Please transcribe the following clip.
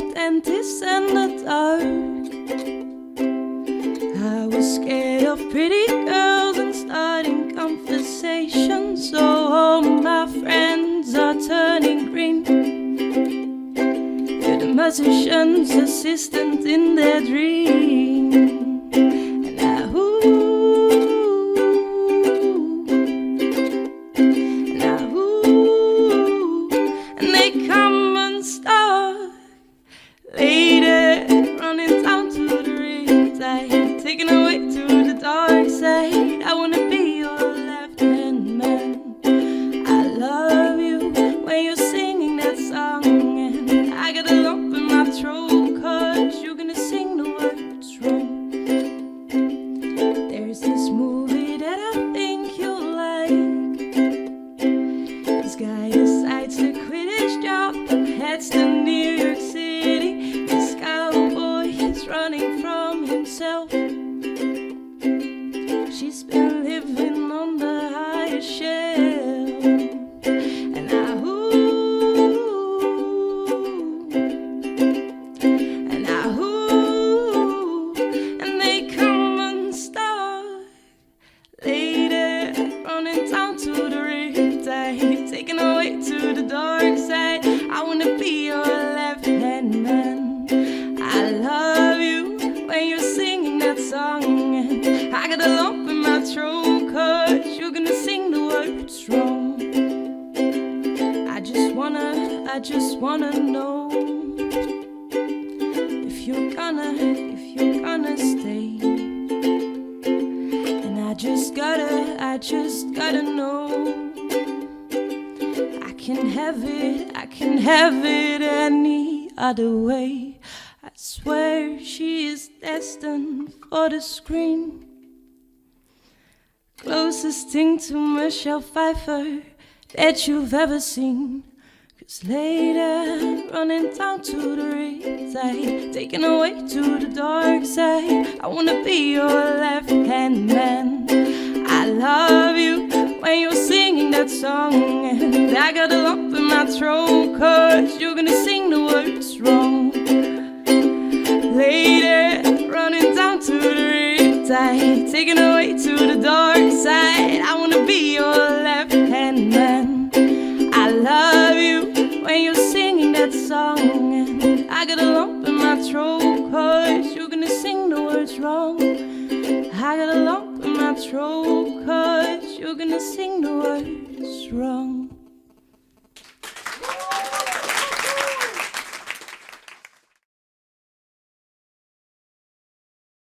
left dentists in the dark. I was scared of pretty girls and starting conversations. So all my friends are turning green. You're the musician's assistant in their dream. And and they come unstuck later, running down to the riptide, taken away to the dark side. I wanna be your left-hand man. I love you when you're singing that song, and I got a lump in my throat 'cause you're gonna sing the words wrong. There's this movie that I think you'll like. This guy decides to quit his job and heads to New York City. This cowboy is running from himself. She's been living on the highest shelf. And and they come unstuck later, running down to the riptide, taken away to the dark side. I wanna be your left-hand man. I love you when you're singing that song, and I got a lump in my throat 'cause you're gonna sing the words wrong. I just wanna know if you're gonna stay. And I just gotta know. I can have it any other way. I swear she is destined for the screen. Closest thing to Michelle Pfeiffer that you've ever seen. 'Cause later, running down to the riptide, taken away to the dark side. I wanna be your left-hand man. I love you when you're singing that song, and I got a lump in my throat 'cause you're gonna sing the words wrong. Later, running down to the riptide, taken away to the dark side. I wanna be your left-hand man. I love you when you're singing that song, and I got a lump in my throat 'cause you're gonna sing the words wrong. I got a lump in my throat 'cause you're gonna sing the words wrong.